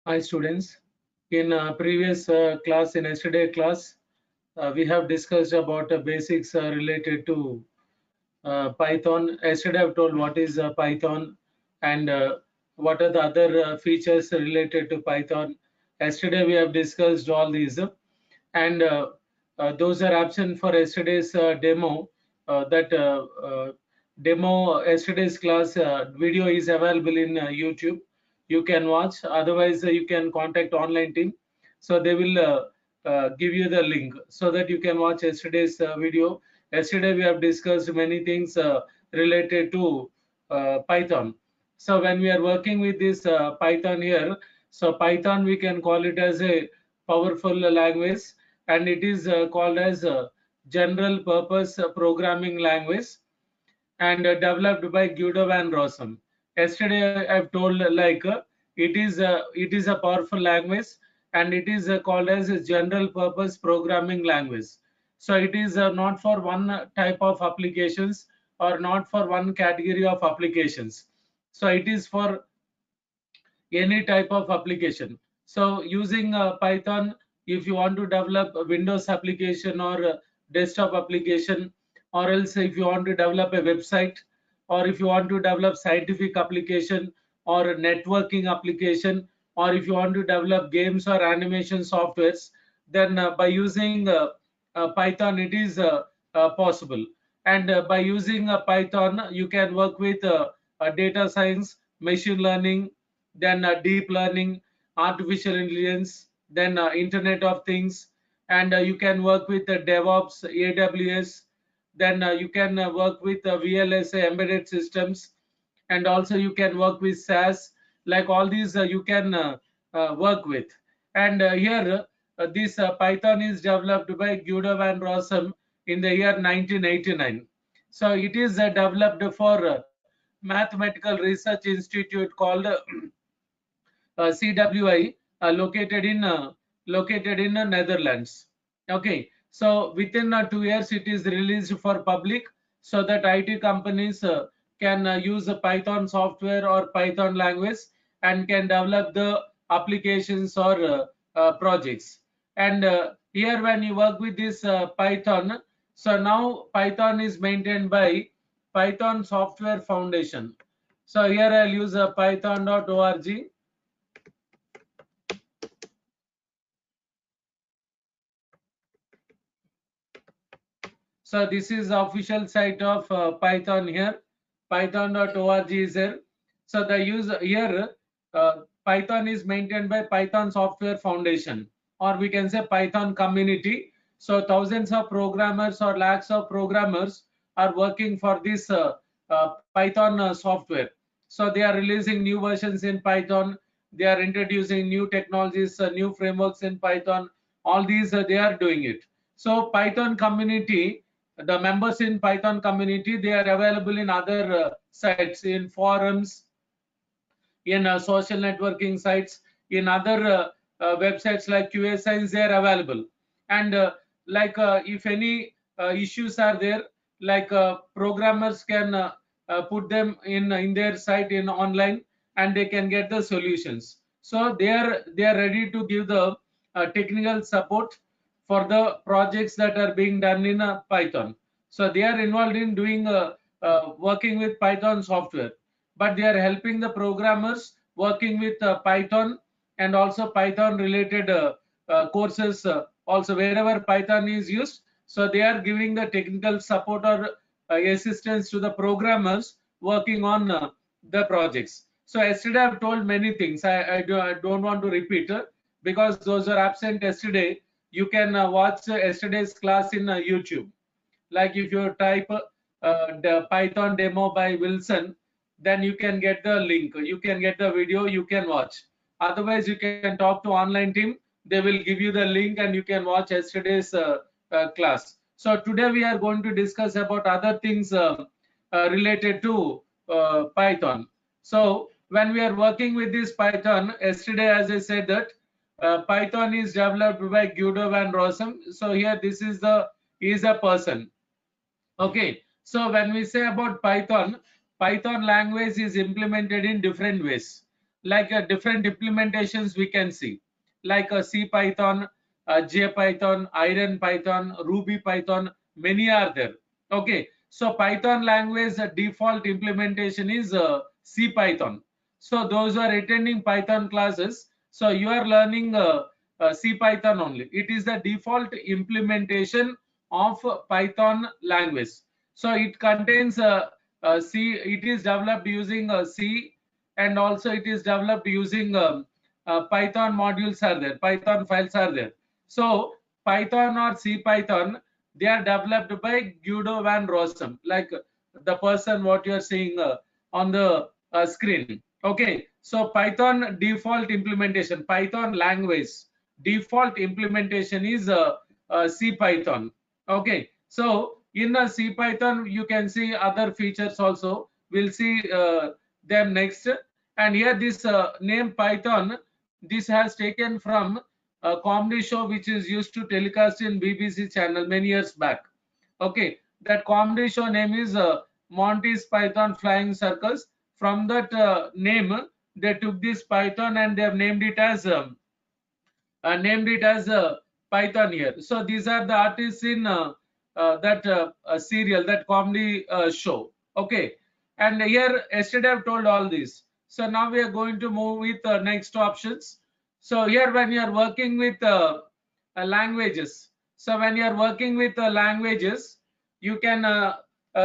Hi students, in previous class, in yesterday class, we have discussed about basics related to Python. Yesterday I've told what is Python and what are the other features related to Python. Yesterday we have discussed all these and those are absent for yesterday's demo. That demo, yesterday's class video is available in YouTube. You can watch. Otherwise, you can contact online team. So they will give you the link so that you can watch yesterday's video. Yesterday we have discussed many things related to Python. So when we are working with this Python here, so Python we can call it as a powerful language, and it is called as a general purpose programming language and developed by Guido van Rossum. Yesterday I've told it is a powerful language and it is called as a general purpose programming language. So it is not for one type of applications or not for one category of applications. So it is for any type of application. So using Python, if you want to develop a Windows application or a desktop application, or else if you want to develop a website, or if you want to develop scientific application or a networking application, or if you want to develop games or animation softwares, then by using Python, it is possible. And by using Python, you can work with data science, machine learning, then deep learning, artificial intelligence, then Internet of Things, and you can work with DevOps, AWS, then you can work with VLSI embedded systems, and also you can work with SAS. Like all these, you can work with. And here, this Python is developed by Guido van Rossum in the year 1989. So it is developed for Mathematical Research Institute called CWI, located in Netherlands. Okay, so within 2 years it is released for public so that IT companies can use a Python software or Python language and can develop the applications or projects. And here when you work with this Python, so now Python is maintained by Python Software Foundation. So here I'll use python.org. So this is the official site of Python here. Python.org is here. So the user here, Python is maintained by Python Software Foundation, or we can say Python community. So thousands of programmers or lakhs of programmers are working for this Python software. So they are releasing new versions in Python. They are introducing new technologies, new frameworks in Python. All these they are doing it. So Python community, the members in Python community, they are available in other sites, in forums, in social networking sites, in other websites like QA Science, they are available. And if any issues are there, programmers can put them in their site in online, and they can get the solutions. So they are ready to give the technical support for the projects that are being done in Python. So they are involved in doing working with Python software, but they are helping the programmers working with Python and also Python related courses. Also, wherever Python is used, so they are giving the technical support or assistance to the programmers working on the projects. So yesterday I've told many things. I don't want to repeat because those are absent yesterday. You can watch yesterday's class in YouTube. Like if you type the Python demo by Wilson, then you can get the link, you can get the video, you can watch. Otherwise you can talk to online team, they will give you the link and you can watch yesterday's class. So today we are going to discuss about other things related to Python. So when we are working with this Python, yesterday as I said that Python is developed by Guido van Rossum. So here this is the is a person. Okay, so when we say about Python, Python language is implemented in different ways. like different implementations we can see, like C Python, J Python, Iron Python, Ruby Python, many are there. Okay, so Python language default implementation is C Python. So those who are attending Python classes, so you are learning C Python only. It is the default implementation of Python language. So it contains C. It is developed using C, and also it is developed using Python modules are there, Python files are there. So Python or C Python, they are developed by Guido van Rossum, like the person what you are seeing on the screen. Okay, so Python default implementation, Python language default implementation is C Python. Okay, so in C Python you can see other features also. We'll see them next. And here this name Python, this has taken from a comedy show which is used to telecast in BBC channel many years back. Okay, that comedy show name is Monty's Python Flying Circus. From that name, they took this Python and they have named it as Python here. So these are the artists in that serial, that comedy show. Okay, and here yesterday I've told all this. So now we are going to move with next options. So here when you are working with languages, so when you are working with languages, you can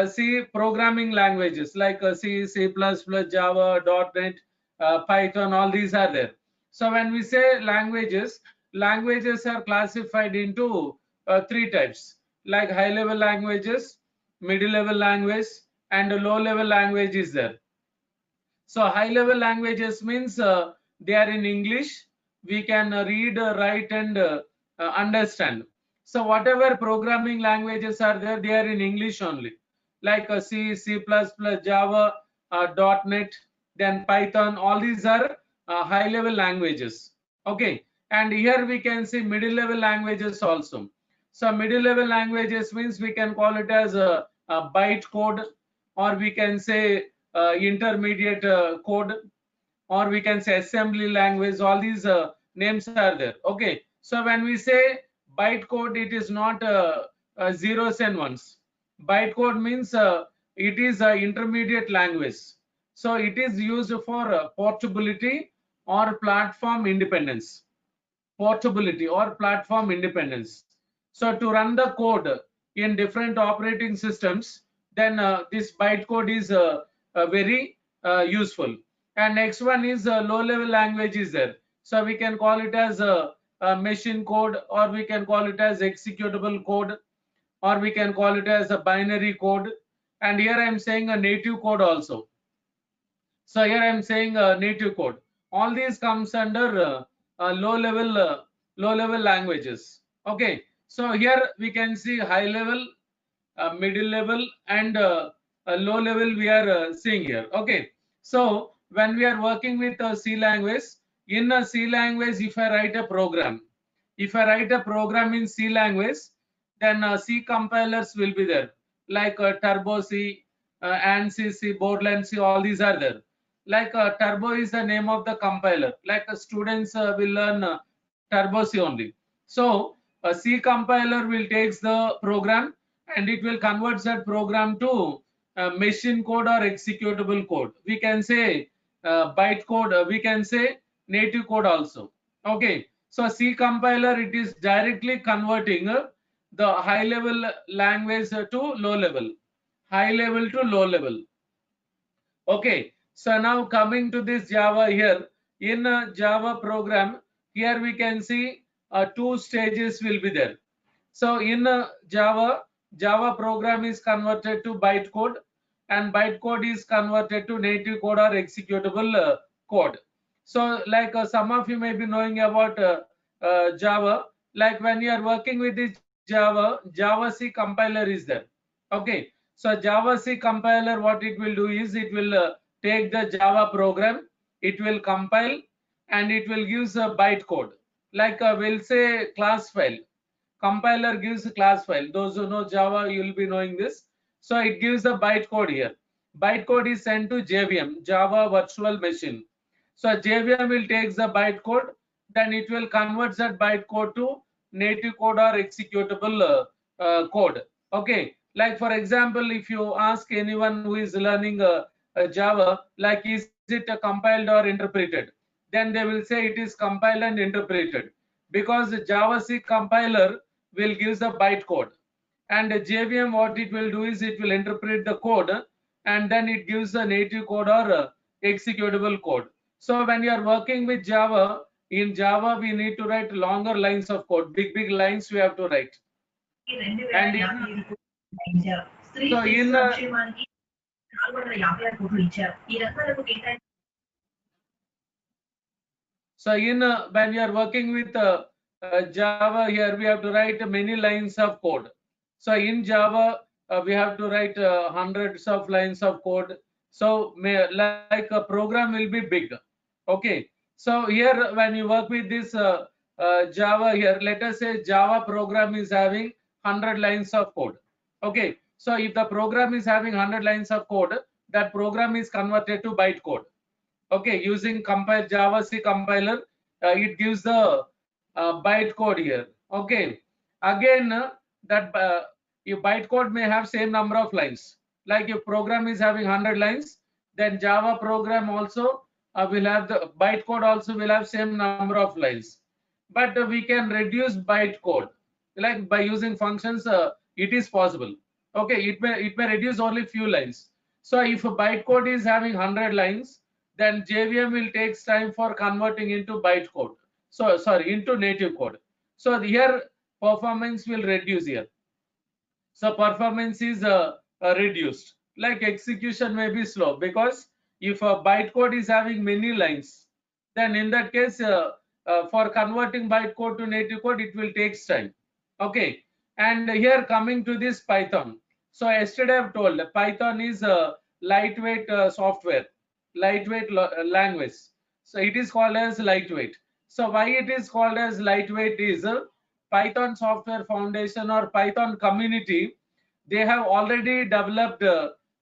see programming languages like C, C++, Java, .NET, Python, all these are there. So when we say languages, languages are classified into three types, like high level languages, middle level language, and low level language is there. So high level languages means they are in English. We can read, write, and understand. So whatever programming languages are there, they are in English only, like C, C++, Java, .NET, then Python. All these are high level languages. Okay, and here we can see middle level languages also. So middle level languages means we can call it as a byte code, or we can say intermediate code, or we can say assembly language. All these names are there. Okay, so when we say byte code, it is not zeros and ones. Byte code means it is intermediate language. So it is used for portability or platform independence. Portability or platform independence. So to run the code in different operating systems, then this bytecode is very useful. And next one is low level language is there. So we can call it as a machine code, or we can call it as executable code, or we can call it as a binary code. And here I am saying a native code also. So here I am saying native code. All these comes under low level languages. Okay. So here we can see high level, middle level, and low level we are seeing here. Okay. So when we are working with a C language, in a C language, if I write a program, in C language, then C compilers will be there, like Turbo C, ANSYS C, Borland C, all these are there. Like Turbo is the name of the compiler. Like students will learn Turbo C only. So a C compiler will takes the program and it will convert that program to machine code or executable code. We can say byte code. We can say native code also. Okay. So C compiler, it is directly converting the high level language to low level, high level to low level. Okay, so now coming to this Java here, in a Java program, here we can see two stages will be there. So in Java program is converted to bytecode, and bytecode is converted to native code or executable code. So like some of you may be knowing about Java, like when you are working with this Java C compiler is there. Okay, so Java C compiler, what it will do is it will take the Java program, it will compile, and it will give a bytecode. Like we'll say class file. Compiler gives a class file. Those who know Java, you will be knowing this. So it gives the bytecode here. Bytecode is sent to JVM, Java Virtual Machine. So JVM will take the bytecode, then it will convert that bytecode to native code or executable code. Okay, like for example, if you ask anyone who is learning Java, like is it compiled or interpreted, then they will say it is compiled and interpreted, because the JavaScript compiler will give the bytecode, and JVM what it will do is it will interpret the code, and then it gives a native code or executable code. So when you are working with Java, in Java we need to write longer lines of code, big lines we have to write. And so in when you are working with Java, here we have to write many lines of code. So in Java we have to write hundreds of lines of code. So like a program will be big. Okay. So here when you work with this Java here, let us say Java program is having 100 lines of code. Okay. So if the program is having 100 lines of code, that program is converted to bytecode. Okay, using JavaScript compiler, it gives the bytecode here. Okay, again that your bytecode may have same number of lines. Like if program is having 100 lines, then Java program also will have the bytecode also will have same number of lines. But we can reduce bytecode, like by using functions. It is possible. Okay, it may reduce only few lines. So if a bytecode is having 100 lines, then JVM will take time for converting into bytecode. So sorry, into native code. So here performance will reduce here. So performance is reduced. Like execution may be slow, because if a bytecode is having many lines, then in that case for converting bytecode to native code, it will take time. Okay, and here coming to this Python. So yesterday I've told Python is a lightweight software, lightweight language. So it is called as lightweight. So why it is called as lightweight is Python Software Foundation or Python community, they have already developed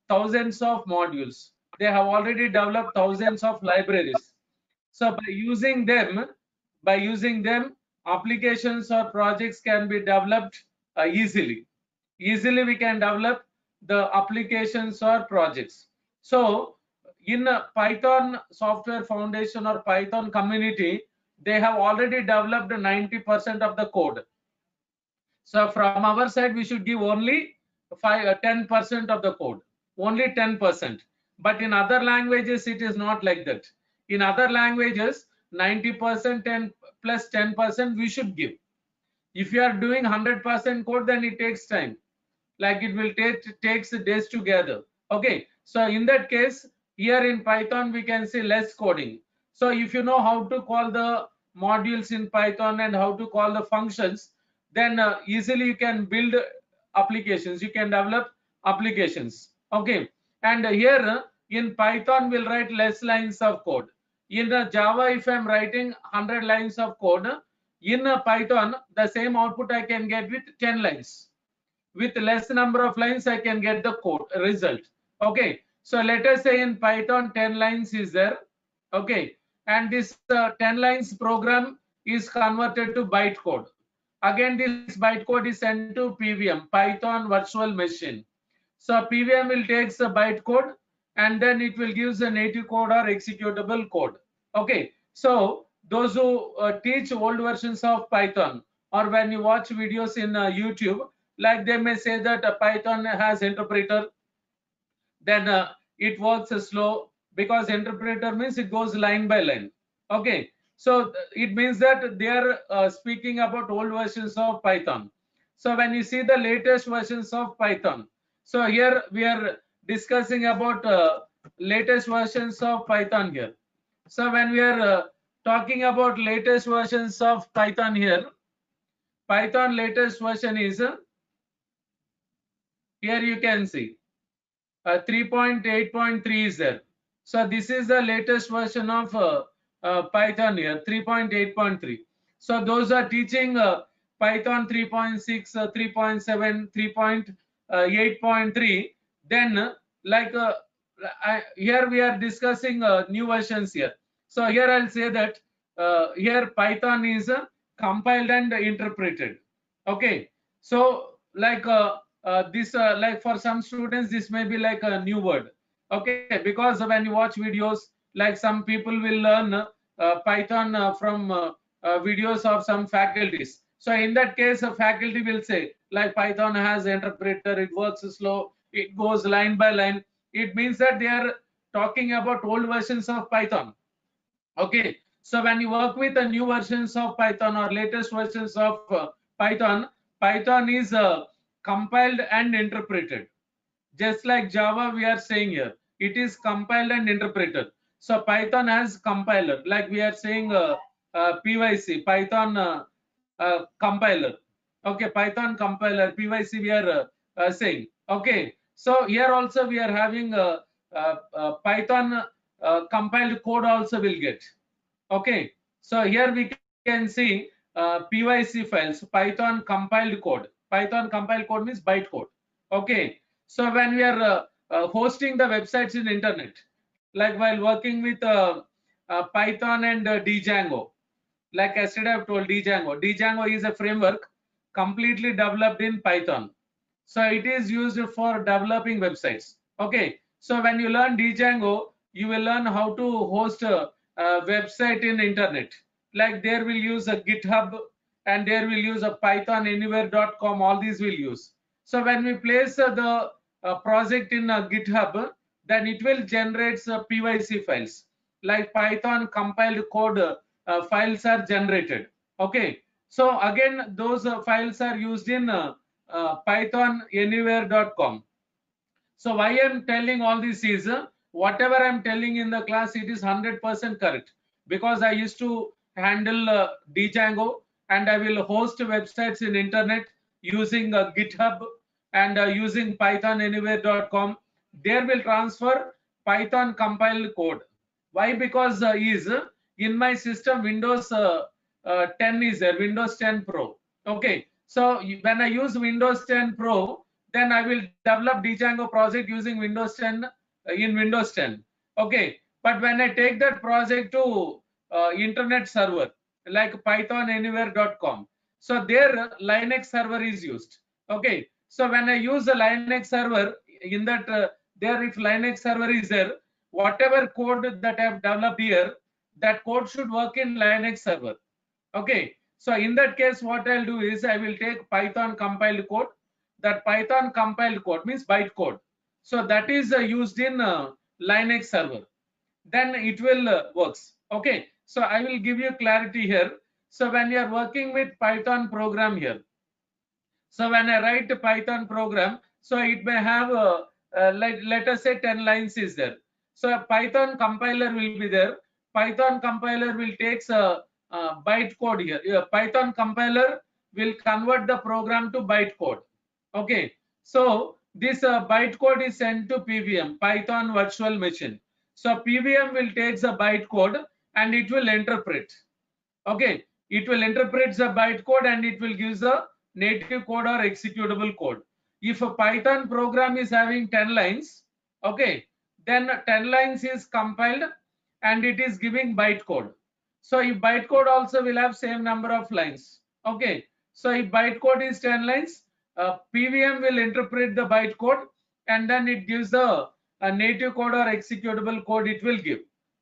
thousands of modules. They have already developed thousands of libraries. So by using them, applications or projects can be developed easily. Easily we can develop the applications or projects. So in Python Software Foundation or Python community, they have already developed 90% of the code. So from our side, we should give only 10% of the code, only 10%. But in other languages, it is not like that. In other languages, 90% and plus 10% we should give. If you are doing 100% code, then it takes time. Like it will takes days together. Okay. So in that case, here in Python, we can say less coding. So if you know how to call the modules in Python and how to call the functions, then easily you can build applications. You can develop applications. Okay. And here in Python, we'll write less lines of code. In Java, if I'm writing 100 lines of code, in Python, the same output I can get with 10 lines. With less number of lines, I can get the code result. Okay. So let us say in Python 10 lines is there. Okay. And this 10 lines program is converted to bytecode. Again, this bytecode is sent to PVM, Python Virtual Machine. So PVM will take the bytecode, and then it will give the native code or executable code. Okay. So those who teach old versions of Python, or when you watch videos in YouTube, like they may say that Python has interpreter, then it works slow, because interpreter means it goes line by line. Okay. So it means that they are speaking about old versions of Python. So when you see the latest versions of Python, so here we are discussing about latest versions of Python here. So when we are talking about latest versions of Python here, Python latest version is here you can see 3.8.3 is there. So this is the latest version of Python here, 3.8.3. So those are teaching Python 3.6, 3.7, 3.8.3. Then like here we are discussing new versions here. So here I'll say that here Python is compiled and interpreted. Okay, so like this, like for some students, this may be like a new word. Okay, because when you watch videos, like some people will learn Python from videos of some faculties. So in that case, a faculty will say like Python has interpreter, it works slow, it goes line by line. It means that they are talking about old versions of Python. Okay, so when you work with the new versions of Python or latest versions of Python, Python is compiled and interpreted. Just like Java, we are saying here, it is compiled and interpreted. So Python has compiler, like we are saying PYC, Python compiler. Okay, Python compiler, PYC we are saying. Okay, so here also we are having Python compiled code also will get. Okay, so here we can see PYC files, Python compiled code. Python compiled code means bytecode. Okay, so when we are hosting the websites in internet, like while working with Python and Django, like yesterday I've told Django. Django is a framework completely developed in Python. So it is used for developing websites. Okay, so when you learn Django, you will learn how to host a website in internet. Like there will use a GitHub and there will use a pythonanywhere.com. All these will use. So when we place the project in GitHub, then it will generate PYC files. Like Python compiled code files are generated. Okay, so again those files are used in pythonanywhere.com. So why I'm telling all this is whatever I'm telling in the class, it is 100% correct, because I used to handle Django and I will host websites in internet using GitHub and using pythonanywhere.com. There will transfer Python compiled code. Why? Because is in my system Windows 10 is there, Windows 10 Pro. Okay, so when I use Windows 10 Pro, then I will develop Django project using Windows 10 in Windows 10. Okay, but when I take that project to internet server like pythonanywhere.com, so there Linux server is used. Okay, so when I use the Linux server in that there, if Linux server is there, whatever code that I have developed here, that code should work in Linux server. Okay, so in that case, what I'll do is I will take Python compiled code. That Python compiled code means bytecode. So that is used in Linux server. Then it will works. Okay, so I will give you clarity here. So when you are working with Python program here, so when I write a Python program, so it may have let us say 10 lines is there. So a Python compiler will be there. Python compiler will take bytecode here. Python compiler will convert the program to bytecode. Okay, so this bytecode is sent to PVM, Python Virtual Machine. So PVM will take the bytecode and it will interpret. Okay, it will interpret the bytecode and it will give the native code or executable code. If a Python program is having 10 lines, okay, then 10 lines is compiled and it is giving bytecode. So if bytecode also will have same number of lines. Okay, so if bytecode is 10 lines, PVM will interpret the bytecode and then it gives the native code or executable code it will give.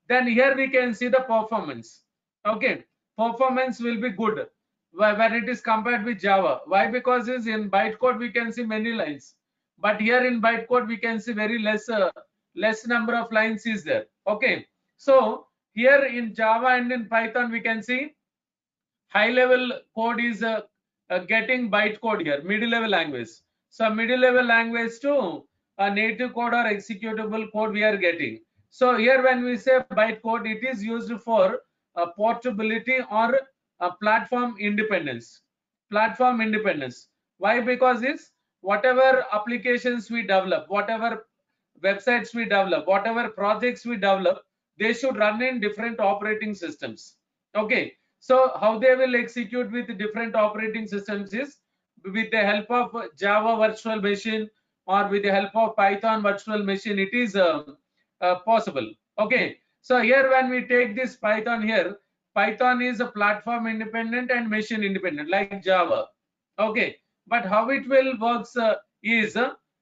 Then here we can see the performance. Okay, performance will be good when it is compared with Java. Why? Because is in bytecode we can see many lines, but here in bytecode we can see very less number of lines is there. Okay, so here in Java and in Python we can see high level code is getting bytecode here, middle level language. So middle level language to a native code or executable code we are getting. So here when we say bytecode, it is used for portability or platform independence. Platform independence. Why? Because it's whatever applications we develop, whatever websites we develop, whatever projects we develop, they should run in different operating systems. Okay, so how they will execute with different operating systems is with the help of Java virtual machine or with the help of Python virtual machine, it is possible. Okay, So here when we take this Python here, Python is a platform independent and machine independent like Java. Okay, but how it will works is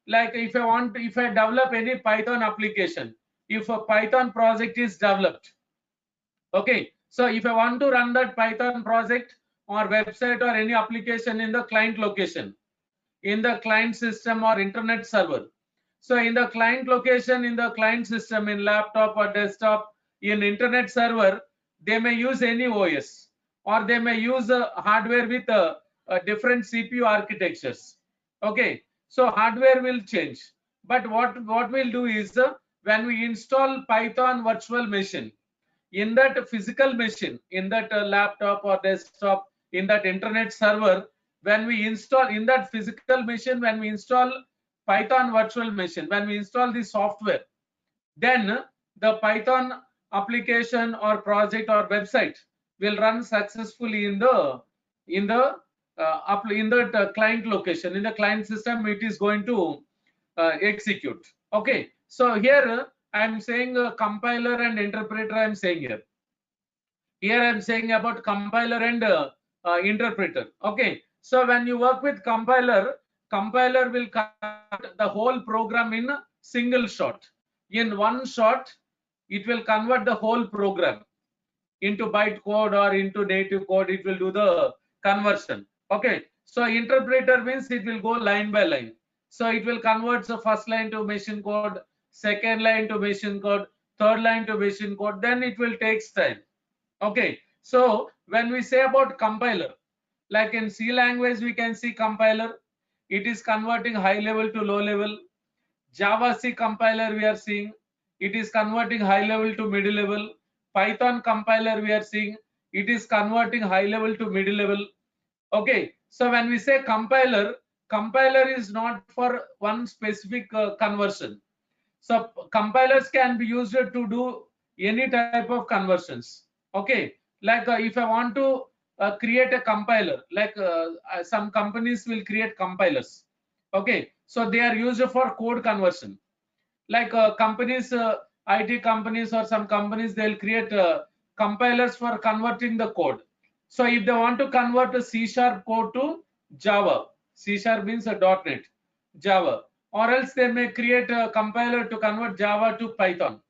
like if I develop any Python application, if a Python project is developed, okay, so if I want to run that Python project or website or any application in the client location, in the client system or internet server. So in the client location, in the client system, in laptop or desktop, in internet server, they may use any OS or they may use hardware with different CPU architectures. Okay, so hardware will change. But what we'll do is when we install Python virtual machine, in that physical machine, in that laptop or desktop, in that internet server, when we install in that physical machine, when we install Python virtual machine, when we install the software, then the Python application or project or website will run successfully in the client location, in the client system. It is going to execute. Okay, so here I am saying compiler and interpreter. I am saying here. Here I am saying about compiler and interpreter. Okay, so when you work with compiler, compiler will convert the whole program in a single shot. In one shot, it will convert the whole program into bytecode or into native code. It will do the conversion. Okay, so interpreter means it will go line by line. So it will convert the first line to machine code, second line to machine code, third line to machine code. Then it will take time. Okay, so when we say about compiler, like in C language, we can see compiler. It is converting high level to low level. Java C compiler we are seeing. It is converting high level to middle level. Python compiler we are seeing. It is converting high level to middle level. Okay, so when we say compiler, compiler is not for one specific conversion. So compilers can be used to do any type of conversions. Okay, like if I want to create a compiler, like some companies will create compilers. Okay, so they are used for code conversion. Like companies, IT companies or some companies, they'll create compilers for converting the code. So if they want to convert a C# code to Java, C# means a .NET, Java, or else they may create a compiler to convert Java to Python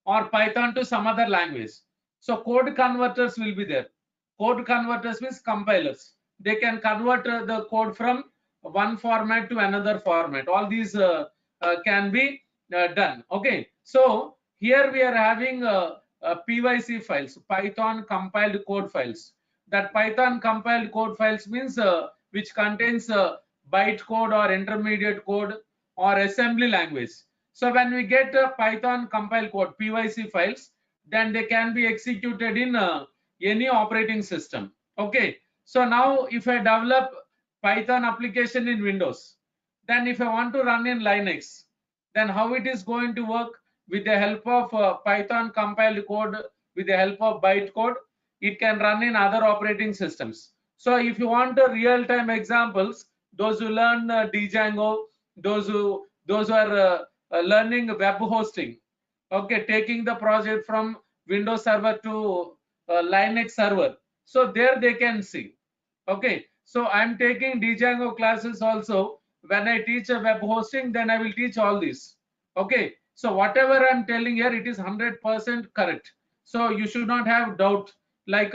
or Python to some other language. So code converters will be there. Code converters means compilers. They can convert the code from one format to another format. All these can be done. Okay. So here we are having PYC files, Python compiled code files. That Python compiled code files means which contains bytecode or intermediate code or assembly language. So when we get a Python compile code, PYC files, then they can be executed in any operating system. Okay. So now if I develop Python application in Windows, then if I want to run in Linux, then how it is going to work? With the help of Python compiled code, with the help of bytecode, it can run in other operating systems. So if you want real-time examples, those who learn Django, those who are learning web hosting, okay, taking the project from Windows Server to Linux server, so there they can see. Okay, so I'm taking Django classes also. When I teach a web hosting, then I will teach all this. Okay, so whatever I'm telling here, it is 100% correct. So you should not have doubt like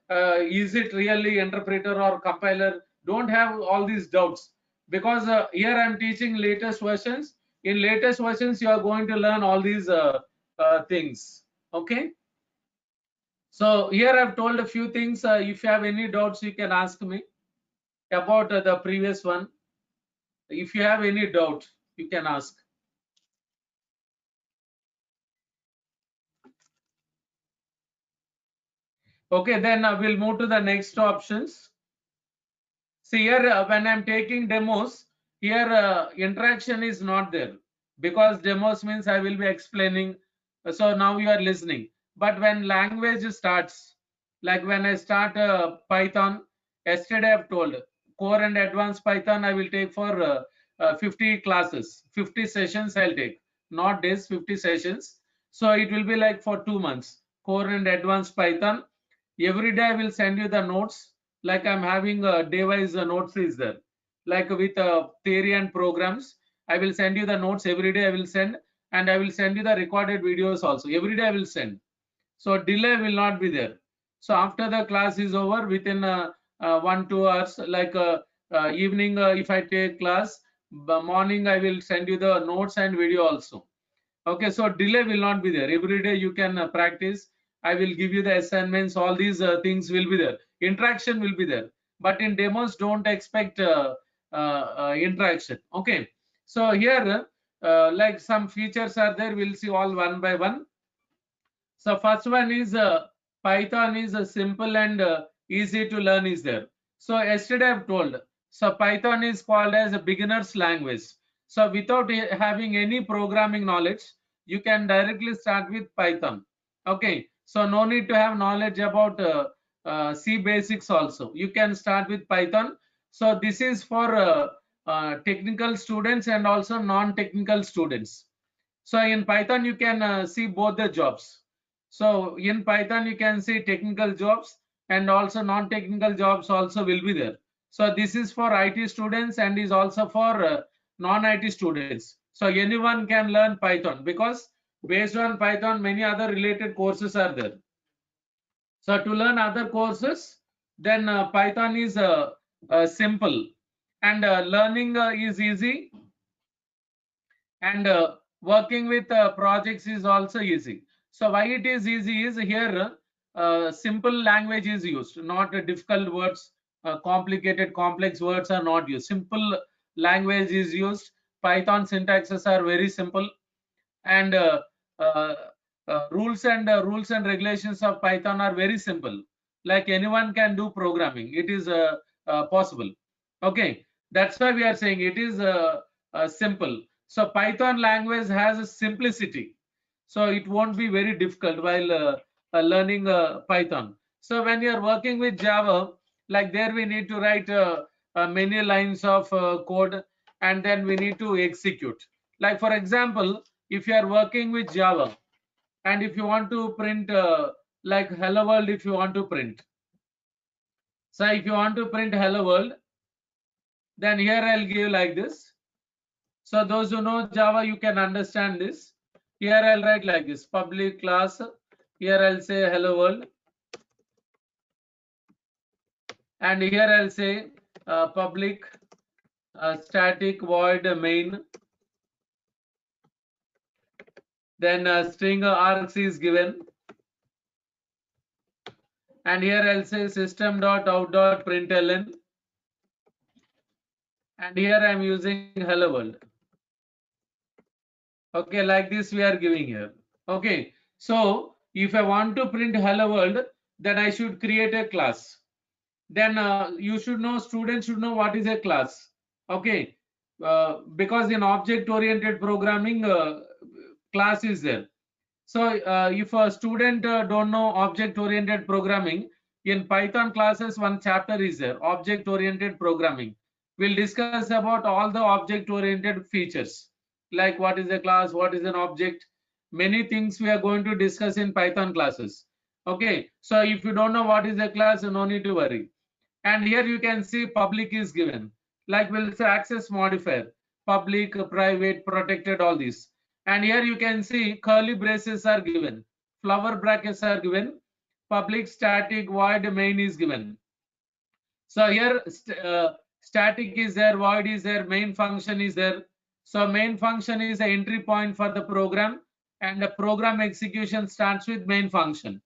is it really interpreter or compiler? Don't have all these doubts, because here I'm teaching latest versions. In latest versions, you are going to learn all these things. Okay, so here I've told a few things. If you have any doubts, you can ask me about the previous one. If you have any doubt, you can ask. Okay, then we'll move to the next options. See here, when I'm taking demos, here interaction is not there, because demos means I will be explaining. So now you are listening. But when language starts, like when I start Python, yesterday I've told core and advanced Python I will take for 50 classes, 50 sessions I'll take, not days, 50 sessions. So it will be like for 2 months, core and advanced Python. Every day I will send you the notes, like I'm having a day-wise notes is there, like with theory and programs. I will send you the notes every day. I will send, and I will send you the recorded videos also. Every day I will send. So delay will not be there. So after the class is over, within 1-2 hours, like evening, if I take class, morning I will send you the notes and video also. Okay, so delay will not be there. Every day you can practice. I will give you the assignments. All these things will be there. Interaction will be there. But in demos, don't expect interaction. Okay. So here, like some features are there. We'll see all one by one. So first one is Python is simple and easy to learn is there. So yesterday I've told, so Python is called as a beginner's language. So without having any programming knowledge, you can directly start with Python. Okay, so no need to have knowledge about C basics also. You can start with Python. So this is for technical students and also non-technical students. So in Python, you can see both the jobs. So in Python, you can see technical jobs and also non-technical jobs also will be there. So this is for IT students and is also for non-IT students. So anyone can learn Python because based on Python, many other related courses are there. So to learn other courses, then Python is simple and learning is easy, and working with projects is also easy. So why it is easy is here simple language is used, not difficult words, complicated complex words are not used. Simple language is used. Python syntaxes are very simple, and uh, rules and regulations of Python are very simple. Like anyone can do programming. It is possible. Okay, that's why we are saying it is simple. So Python language has a simplicity. So it won't be very difficult while learning Python. So when you are working with Java, like there we need to write many lines of code, and then we need to execute. Like for example, if you are working with Java and if you want to print like hello world, if you want to print. So if you want to print hello world, then here I'll give like this. So those who know Java, you can understand this. Here I'll write like this, public class. Here I'll say hello world. And here I'll say public static void main. Then string args is given. And here I'll say system.out.println. And here I'm using hello world. Okay, like this we are giving here. Okay, so if I want to print hello world, then I should create a class. Then you should know, students should know what is a class. Okay, because in object oriented programming, class is there. So if a student don't know object oriented programming, in Python classes one chapter is there, object oriented programming. We'll discuss about all the object oriented features, like what is a class, what is an object. Many things we are going to discuss in Python classes. Okay, so if you don't know what is a class, no need to worry. And here you can see public is given, like we'll say access modifier, public, private, protected, all these. And here you can see curly braces are given, flower brackets are given, public, static, void, main is given. So here static is there, void is there, main function is there. So main function is the entry point for the program, and the program execution starts with main function.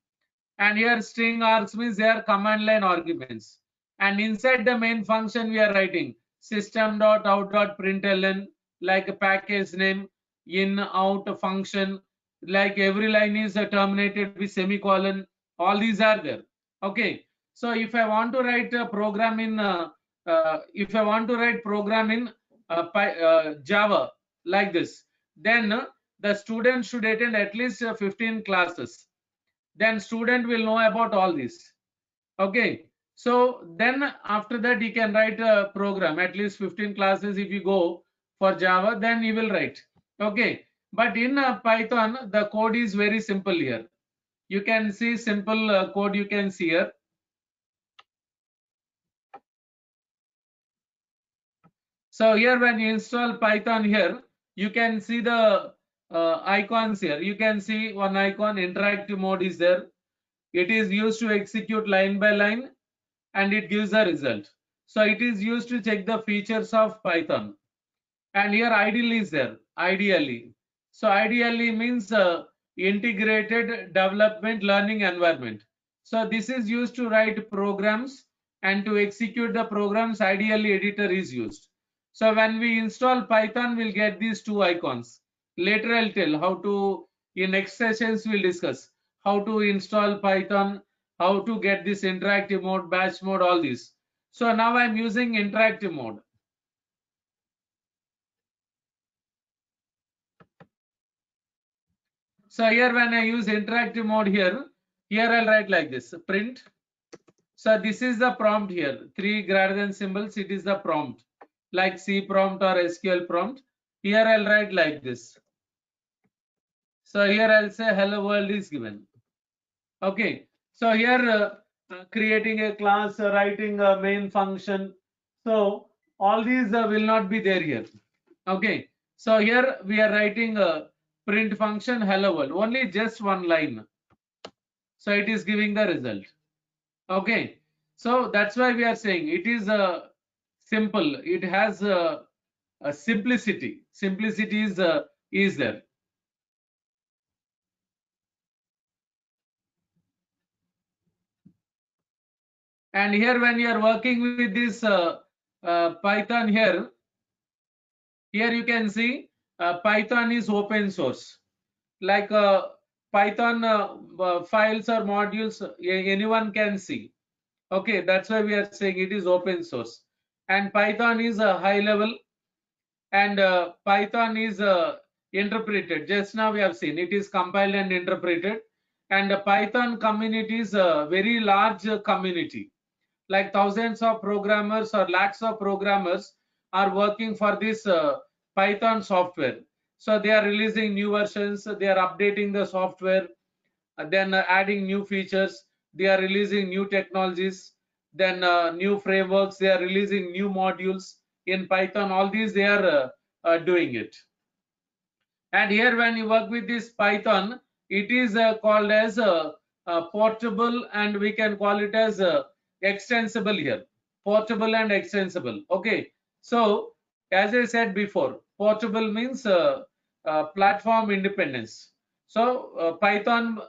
And here string args means they are command line arguments. And inside the main function we are writing system.out.println, like a package name, in out function, like every line is terminated with semicolon. All these are there. Okay, so if I want to write a program in Java like this, then the student should attend at least 15 classes. Then student will know about all this. Okay, so then after that he can write a program, at least 15 classes if you go for Java, then he will write. Okay, But in Python, the code is very simple here. You can see simple code you can see here. So here when you install Python here, you can see the icons here. You can see one icon, interactive mode is there. It is used to execute line by line and it gives a result. So it is used to check the features of Python. And here ideally is there, ideally. So ideally means integrated development learning environment. So this is used to write programs, and to execute the programs, ideally editor is used. So when we install Python, we'll get these two icons. Later I'll tell how to, in next sessions we'll discuss how to install Python, how to get this interactive mode, batch mode, all these. So now I'm using interactive mode. So here when I use interactive mode here I'll write like this, print. So this is the prompt here, 3 greater than symbols, it is the prompt, like C prompt or SQL prompt. Here I'll write like this. So here I'll say hello world is given. Okay. So here creating a class, writing a main function. So all these will not be there here. Okay. So here we are writing a print function hello world, only just one line. So it is giving the result. Okay, so that's why we are saying it is simple. It has a simplicity. Simplicity is there. And here when you are working with this Python here you can see Python is open source. Like Python files or modules, anyone can see. Okay, that's why we are saying it is open source. And Python is a high level, and Python is interpreted. Just now we have seen it is compiled and interpreted. And the Python community is a very large community. Like thousands of programmers or lakhs of programmers are working for this Python software. So they are releasing new versions, they are updating the software, then adding new features, they are releasing new technologies, then new frameworks, they are releasing new modules in Python. All these they are doing it. And here when you work with this Python, it is called as portable, and we can call it as extensible here. Portable and extensible. Okay. So as I said before, portable means platform independence. So Python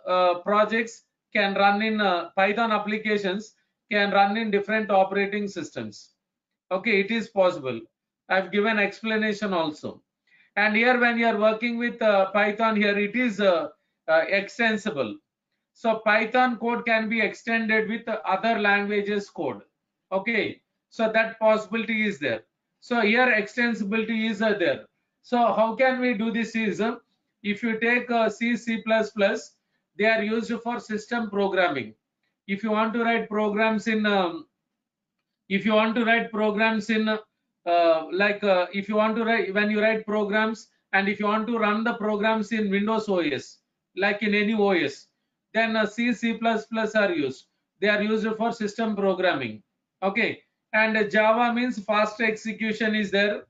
projects can run in Python applications can run in different operating systems. Okay, it is possible. I've given explanation also. And here when you are working with Python, here it is extensible. So Python code can be extended with other languages code. Okay, so that possibility is there. So here extensibility is there. So how can we do this is, if you take C, C++, they are used for system programming. If you want to write programs in if you want to write programs in if you want to write, when you write programs, and if you want to run the programs in Windows OS, like in any OS, then C, C++ are used. They are used for system programming. Okay, and Java means fast execution is there,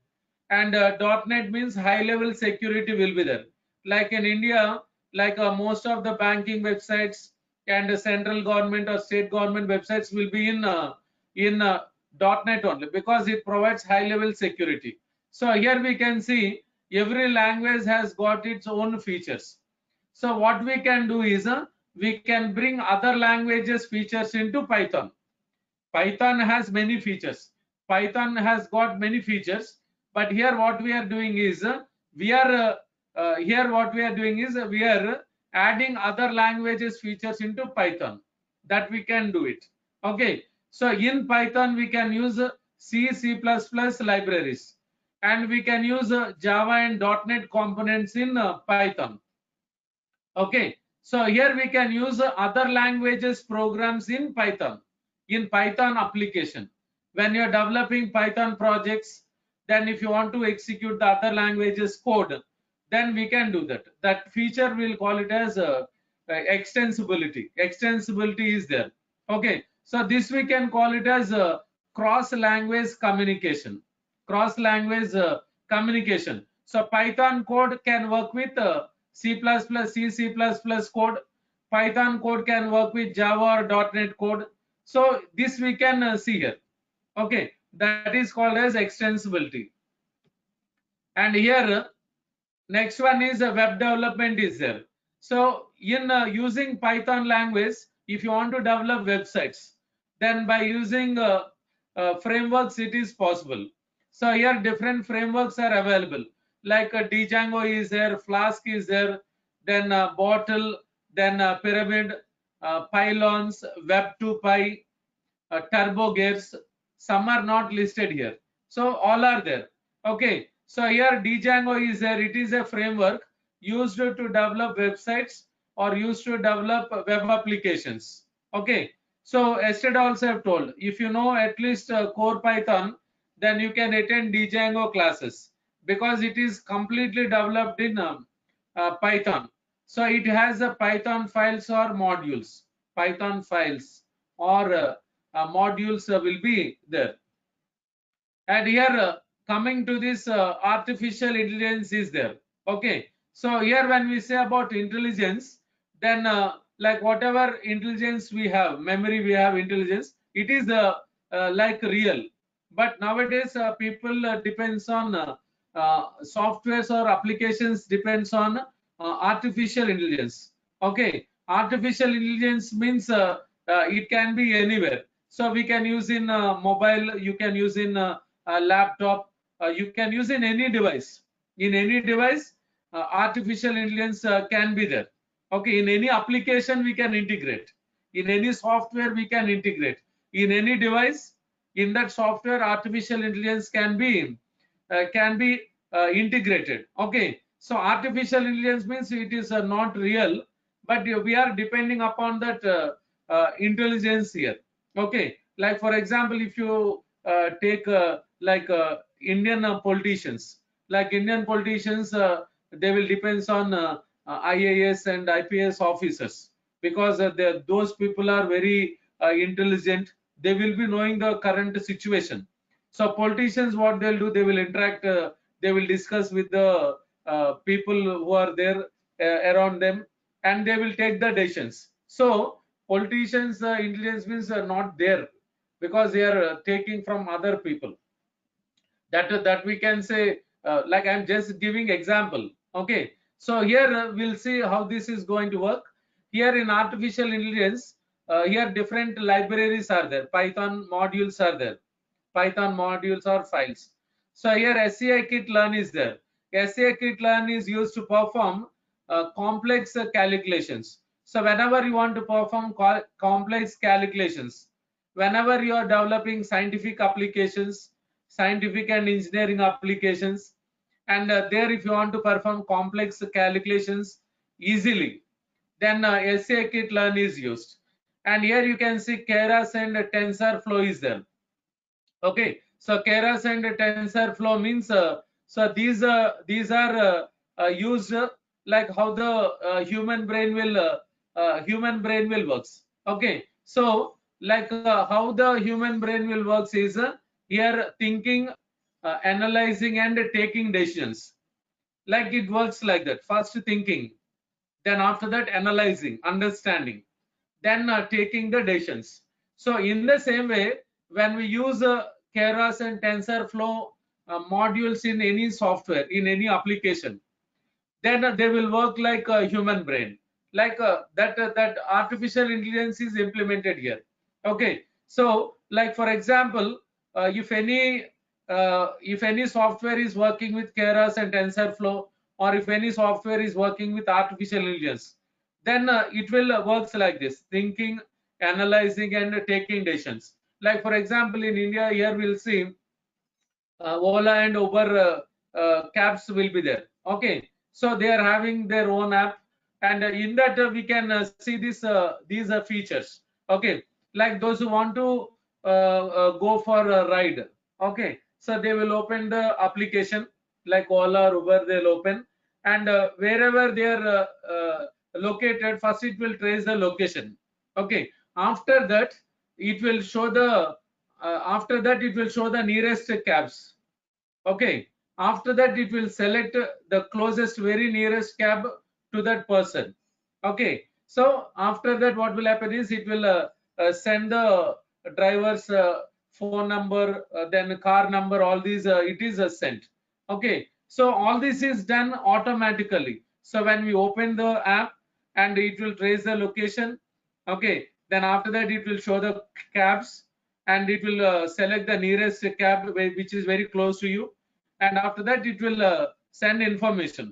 and .NET means high level security will be there. Like in India, like most of the banking websites and central government or state government websites will be in .NET only, because it provides high level security. So here we can see every language has got its own features. So what we can do is we can bring other languages features into Python. Python has many features. Python has got many features, but here what we are doing is we are adding other languages features into Python. That we can do it. Okay. So in Python we can use C, C++ libraries, and we can use Java and .NET components in Python. Okay. So here we can use other languages programs in Python application. When you're developing Python projects, then if you want to execute the other languages code, then we can do that. That feature we'll call it as extensibility. Extensibility is there. Okay, so this we can call it as cross language communication. Cross language communication. So Python code can work with C++, C++ code. Python code can work with Java or .NET code. So this we can see here. Okay, that is called as extensibility. And here next one is web development is there. So in using Python language, if you want to develop websites, then by using frameworks it is possible. So here different frameworks are available, like Django is there, Flask is there, then Bottle, then Pyramid, Pylons, Web2Py, Turbo Gears. Some are not listed here, so all are there. Okay, so here Django is there. It is a framework used to develop websites or used to develop web applications. Okay, so yesterday also I've told, if you know at least core Python, then you can attend Django classes, because it is completely developed in Python. So it has a Python files or modules, Python files or modules will be there. And here coming to this artificial intelligence is there. Okay, so here when we say about intelligence, then like whatever intelligence we have, memory we have, intelligence, it is like real. But nowadays people depends on softwares or applications depends on artificial intelligence. Okay, artificial intelligence means it can be anywhere. So we can use in mobile, you can use in laptop, you can use in any device. In any device, artificial intelligence can be there. Okay, in any application we can integrate. In any software we can integrate. In any device, in that software, artificial intelligence can be integrated. Okay, so artificial intelligence means it is not real, but we are depending upon that intelligence here. Okay, like for example, if you take like Indian politicians, like Indian politicians, they will depends on IAS and IPS officers, because those people are very intelligent. They will be knowing the current situation. So politicians, what they'll do, they will interact, they will discuss with the people who are there around them, and they will take the decisions. So politicians intelligence means not there, because they are taking from other people. That we can say, like I'm just giving example. Okay, so here we'll see how this is going to work. Here in artificial intelligence, here different libraries are there, Python modules are there, Python modules or files. So here scikit-learn is there. Scikit-learn is used to perform complex calculations. So whenever you want to perform complex calculations, whenever you are developing scientific applications, scientific and engineering applications, and there if you want to perform complex calculations easily, then scikit-learn is used. And here you can see Keras and TensorFlow is there. Okay, so Keras and TensorFlow means so these are used like how the human brain will works. Okay, so like how the human brain will works is here thinking, analyzing and taking decisions. Like it works like that. First thinking, then after that analyzing, understanding, then taking the decisions. So in the same way, when we use Keras and TensorFlow modules in any software, in any application, then they will work like a human brain, like that artificial intelligence is implemented here. Okay, so like for example, if any software is working with Keras and TensorFlow, or if any software is working with artificial intelligence, then it will works like this: thinking, analyzing and taking decisions. Like for example, in India, here we'll see Ola and Uber cabs will be there. Okay, so they are having their own app, and in that we can see these features. Okay, like those who want to go for a ride. Okay, so they will open the application like Ola or Uber. They'll open, and wherever they are located, first it will trace the location. Okay, after that it will show the nearest cabs. Okay, after that it will select the closest, very nearest cab to that person. Okay, so after that what will happen is it will send the driver's phone number, then car number, all these it is sent. Okay, so all this is done automatically. So when we open the app and it will trace the location. Okay, then after that it will show the cabs and it will select the nearest cab which is very close to you, and after that it will send information.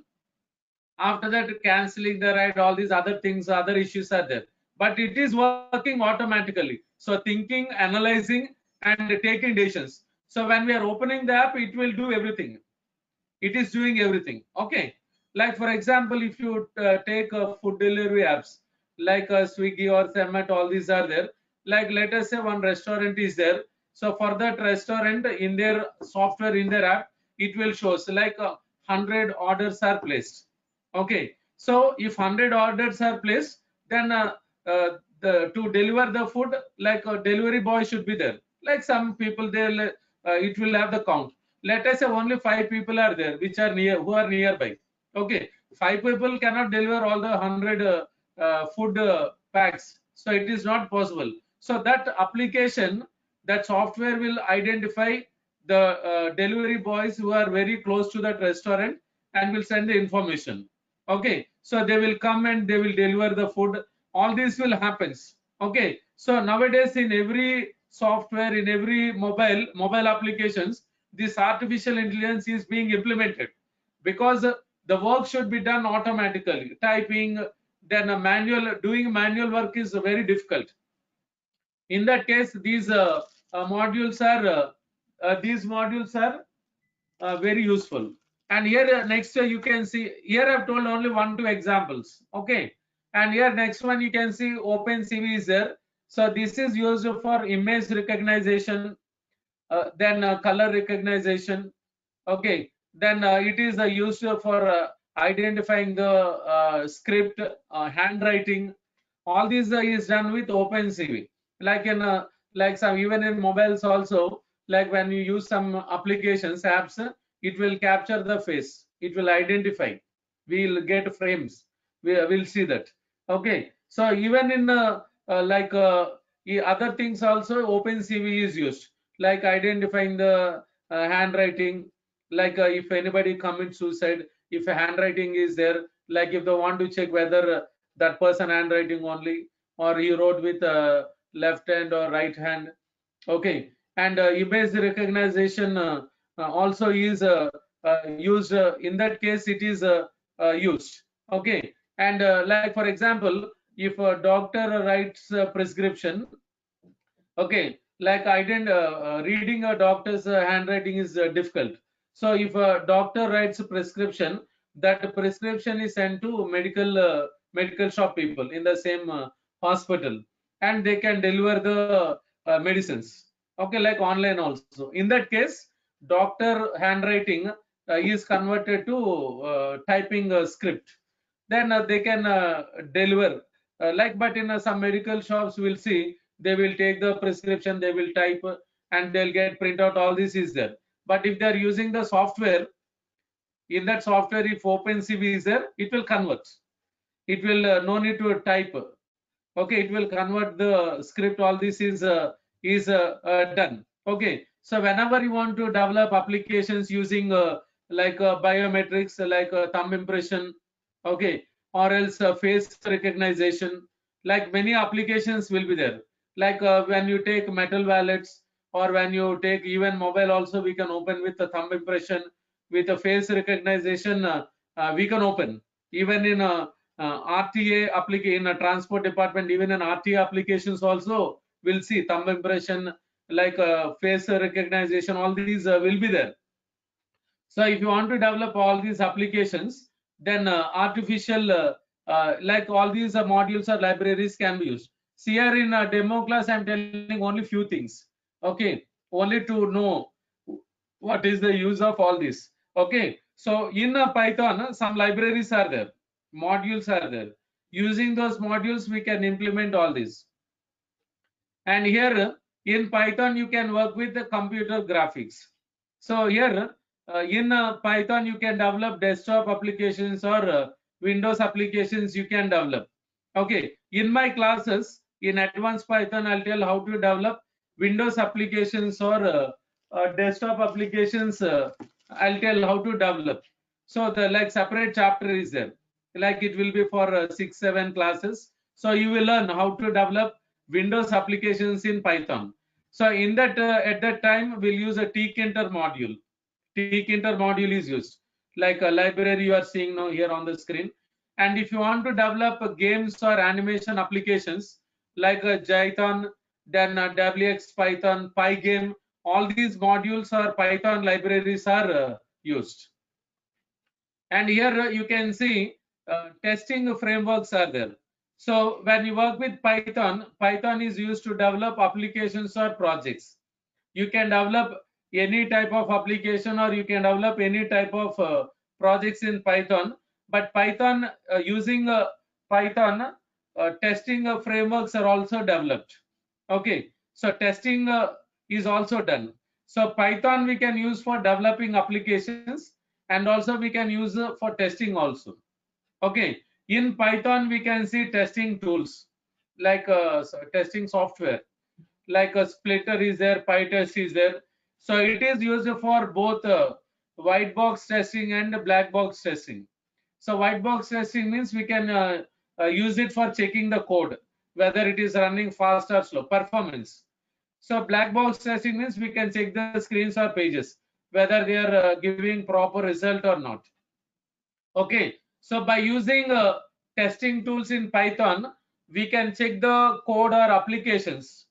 After that, canceling the ride, all these other things, other issues are there, but it is working automatically. So thinking, analyzing, and taking decisions. So when we are opening the app, it will do everything. It is doing everything. Okay, like for example, if you take food delivery apps like Swiggy or Zomato, all these are there. Like let us say one restaurant is there, so for that restaurant, in their software, in their app, it will show so like 100 orders are placed. Okay, so if 100 orders are placed, then to deliver the food, like a delivery boy should be there. Like some people, they'll it will have the count. Let us say only 5 people are there which are near, who are nearby. Okay, 5 people cannot deliver all the 100 food packs, so it is not possible. So that application, that software will identify the delivery boys who are very close to that restaurant and will send the information. Okay, so they will come and they will deliver the food. All this will happens. Okay, so nowadays in every software, in every mobile applications, this artificial intelligence is being implemented, because the work should be done automatically. Typing, then a manual, doing manual work is very difficult. In that case, these modules are very useful. And here next you can see, here I've told only 1-2 examples. Okay, and here next one you can see OpenCV is there. So this is used for image recognition, then color recognition. Okay, then it is used for identifying the script, handwriting. All these is done with OpenCV. Like in like some, even in mobiles also, like when you use some applications, apps, it will capture the face, it will identify, we'll get frames, we will see that. Okay, so even in other things also, OpenCV is used, like identifying the handwriting, like if anybody commits suicide, if a handwriting is there, like if they want to check whether that person handwriting only, or he wrote with left hand or right hand. Okay, and image recognition also is used. In that case, it is used. Okay, and like for example, if a doctor writes a prescription, okay, like reading a doctor's handwriting is difficult. So if a doctor writes a prescription, that prescription is sent to medical shop people in the same hospital, and they can deliver the medicines. Okay, like online also. In that case, doctor handwriting is converted to typing a script. Then they can deliver. Like, but in some medical shops, we'll see they will take the prescription, they will type, and they'll get print out. All this is there. But if they're using the software, in that software, if OpenCV is there, it will convert. It will no need to type. Okay, it will convert the script. All this is done. Okay, so whenever you want to develop applications using like biometrics, like thumb impression, okay, or else face recognition, like many applications will be there. Like when you take metal wallets, or when you take even mobile also, we can open with the thumb impression, with a face recognition, we can open. Even in RTA application, in a transport department, even in RTA applications also, we'll see thumb impression, like face recognition, all these will be there. So if you want to develop all these applications, then artificial, like all these modules or libraries can be used. See here in a demo class, I'm telling only few things. Okay, only to know what is the use of all this. Okay, So in Python, some libraries are there, modules are there. Using those modules, we can implement all this. And here in Python, you can work with the computer graphics. So here in Python, you can develop desktop applications or Windows applications you can develop. Okay, in my classes in advanced Python, I'll tell how to develop Windows applications or desktop applications. I'll tell how to develop. So the like separate chapter is there. Like it will be for 6-7 classes. So you will learn how to develop Windows applications in Python. So in that at that time we'll use a tkinter module. Tkinter module is used like a library you are seeing now here on the screen. And if you want to develop games or animation applications like Jython, then WX Python, Pygame, all these modules or Python libraries are used. And here you can see testing frameworks are there. So when you work with Python, Python is used to develop applications or projects. You can develop any type of application or you can develop any type of projects in Python. But Python using Python testing frameworks are also developed. Okay, so testing is also done. So Python we can use for developing applications and also we can use for testing also. Okay, in Python we can see testing tools like testing software like a splitter is there, PyTest is there. So it is used for both white box testing and black box testing. So white box testing means we can use it for checking the code, whether it is running fast or slow, performance. So black box testing means we can check the screens or pages, whether they are giving proper result or not. Okay, so by using testing tools in Python, we can check the code or applications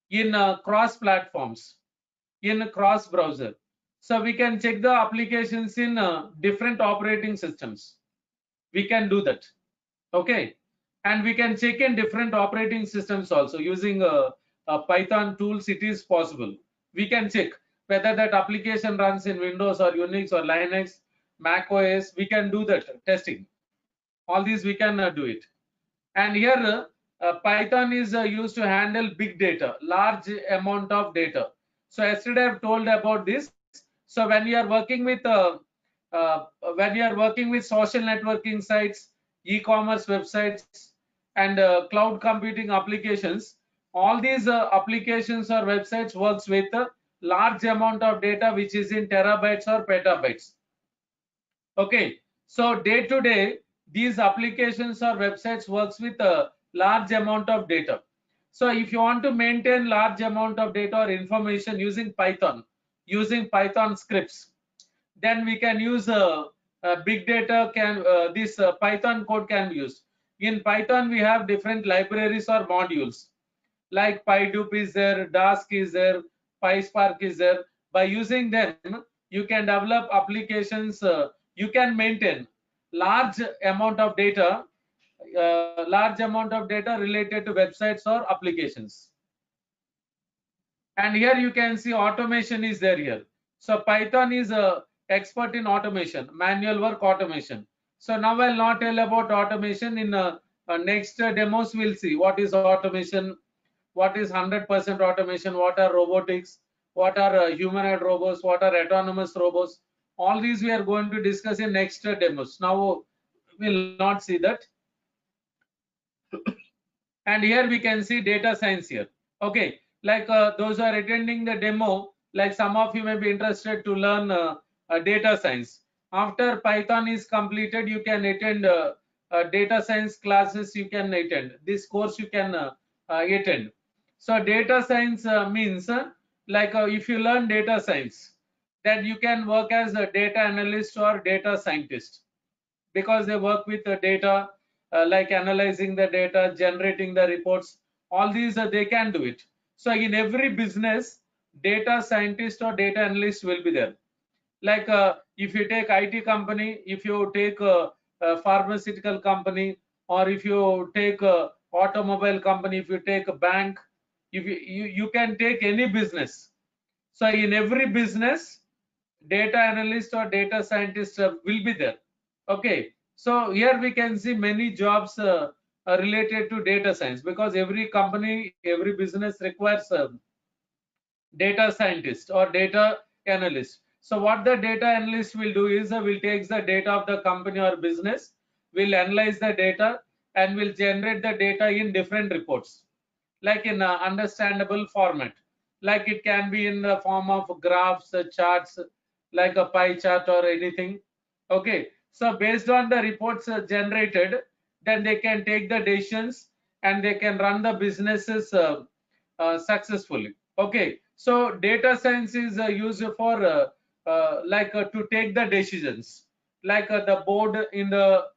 in cross platforms, in cross browser. So we can check the applications in different operating systems. We can do that. Okay, and we can check in different operating systems also using Python tools. It is possible. We can check whether that application runs in Windows or Unix or Linux, Mac OS. We can do that testing. All these we can do it. And here Python is used to handle big data, large amount of data. So yesterday I've told about this. So uh, when you are working with social networking sites, e-commerce websites, and cloud computing applications, all these applications or websites works with a large amount of data which is in terabytes or petabytes. Okay, so day to day, these applications or websites works with a large amount of data. So if you want to maintain large amount of data or information using Python scripts, then we can use big data this Python code can be used. In Python, we have different libraries or modules like PyDup is there, Dask is there, PySpark is there. By using them, you can develop applications. You can maintain large amount of data, related to websites or applications. And here you can see automation is there here. So Python is a expert in automation, manual work automation. So now I'll not tell about automation. In next demos we'll see what is automation, what is 100% automation, what are robotics, what are humanoid robots, what are autonomous robots. All these we are going to discuss in next demos. Now we'll not see that. And here we can see data science here. Okay, like those who are attending the demo, like some of you may be interested to learn data science. After Python is completed, you can attend data science classes. You can attend this course. You can attend. So data science means like if you learn data science, then you can work as a data analyst or data scientist because they work with the data, like analyzing the data, generating the reports. All these they can do it. So in every business, data scientist or data analyst will be there. Like if you take IT company, if you take a pharmaceutical company, or if you take a automobile company, if you take a bank, if you can take any business. So in every business, data analyst or data scientist will be there. Okay, so here we can see many jobs are related to data science, because every company, every business requires data scientist or data analyst. So what the data analyst will do is will take the data of the company or business, will analyze the data, and will generate the data in different reports, like in understandable format. Like it can be in the form of graphs, charts, like a pie chart or anything. Okay, so based on the reports generated, then they can take the decisions and they can run the businesses successfully. Okay, so data science is used for to take the decisions, like the board in the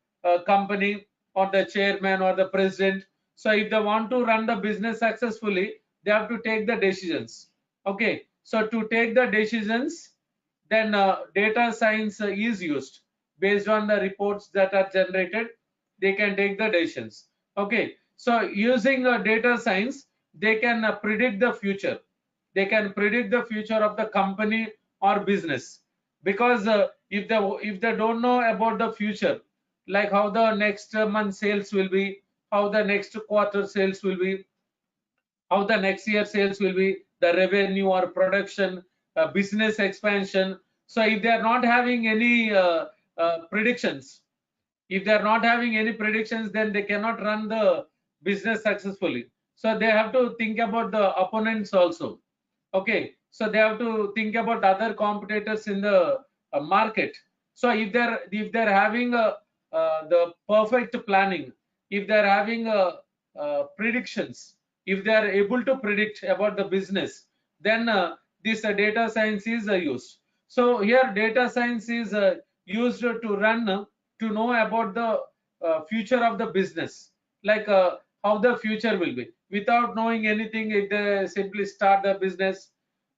company, or the chairman or the president. So if they want to run the business successfully, they have to take the decisions. Okay, so to take the decisions, then data science is used. Based on the reports that are generated, they can take the decisions. Okay, so using data science, they can predict the future. They can predict the future of the company or business, because if they don't know about the future, like how the next month sales will be, how the next quarter sales will be, how the next year sales will be, the revenue or production, business expansion. So if they are not having any predictions, if they are not having any predictions, then they cannot run the business successfully. So they have to think about the opponents also. Okay, so they have to think about other competitors in the market. So if they're having the perfect planning, if they're having predictions, if they are able to predict about the business, then this data science is used. So here data science is used to run to know about the future of the business, like how the future will be. Without knowing anything, if they simply start the business,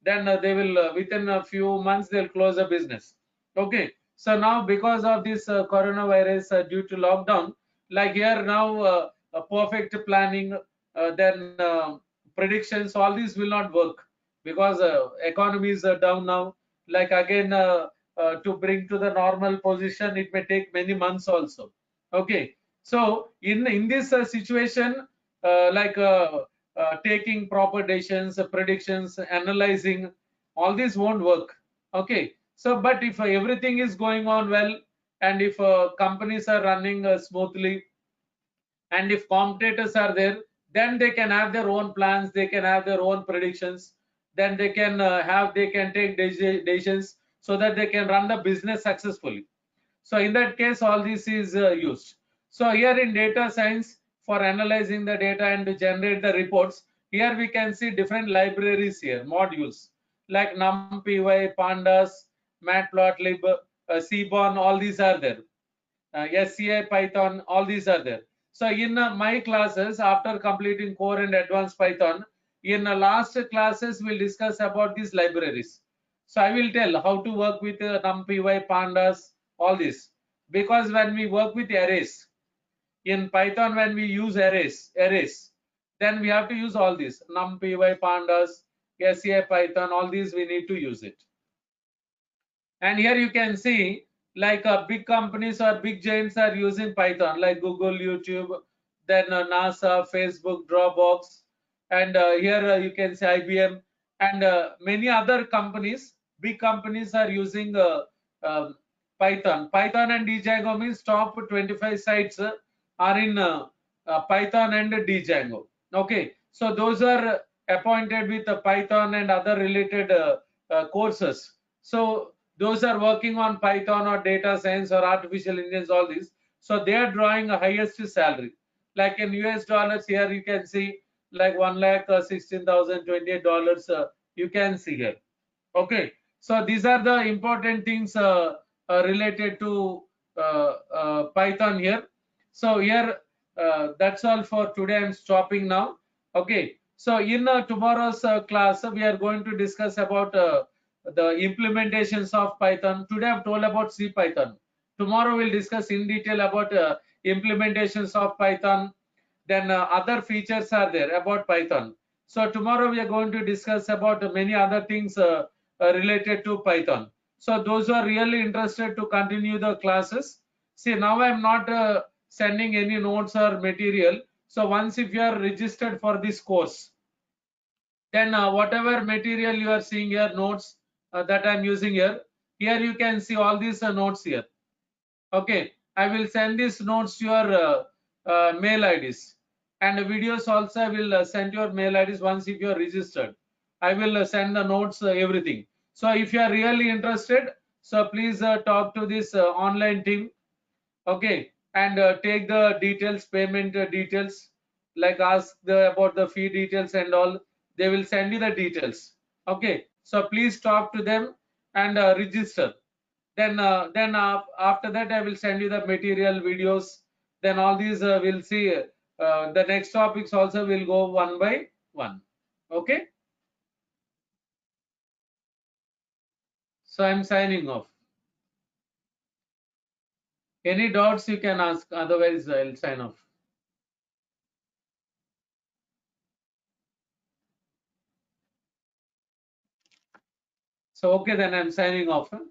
then they will within a few months they'll close the business. Okay, so now because of this coronavirus, due to lockdown, like here now perfect planning, then predictions, all these will not work, because economies are down now. Like again, to bring to the normal position, it may take many months also. Okay, so in this situation, taking proper decisions, predictions, analyzing, all this won't work. Okay, so but if everything is going on well, and if companies are running smoothly, and if competitors are there, then they can have their own plans, they can have their own predictions, then they can take decisions, so that they can run the business successfully. So in that case, all this is used. So here in data science, for analyzing the data and to generate the reports, here we can see different libraries here, modules like NumPy, Pandas, Matplotlib, Seaborn, all these are there. SCI, Python, all these are there. So in my classes, after completing core and advanced Python, in last classes we'll discuss about these libraries. So I will tell how to work with NumPy, Pandas, all this. Because when we work with arrays, in Python, when we use arrays, then we have to use all these NumPy, Pandas, SCI, Python, all these we need to use it. And here you can see, like big companies or big giants are using Python, like Google, YouTube, then NASA, Facebook, Dropbox, and here you can see IBM, and many other companies, big companies are using um, Python. Python and Django means top 25 sites are in Python and Django. Okay, so those are appointed with Python and other related courses. So those are working on Python or data science or artificial intelligence, all these. So they are drawing a highest salary. Like in US dollars, here you can see like 1,16,028 dollars. You can see here. Okay, so these are the important things related to Python here. So here, that's all for today. I'm stopping now. Okay, so in tomorrow's class, we are going to discuss about the implementations of Python. Today I've told about C Python. Tomorrow we'll discuss in detail about implementations of Python. Then other features are there about Python. So tomorrow we are going to discuss about many other things related to Python. So those who are really interested to continue the classes, see now I'm not sending any notes or material. So once if you are registered for this course, then whatever material you are seeing here, notes that I'm using here you can see all these notes here. Okay, I will send these notes to your mail IDs, and the videos also I will send your mail IDs once if you are registered. I will send the notes, everything. So if you are really interested, so please talk to this online team. Okay, and take the details, payment details, like ask about the fee details and all. They will send you the details. Okay, so please talk to them and register. Then after that I will send you the material, videos. Then all these we'll see. The next topics also will go one by one. Okay, so I'm signing off. Any doubts you can ask, otherwise I'll sign off. So okay, then I'm signing off. Huh?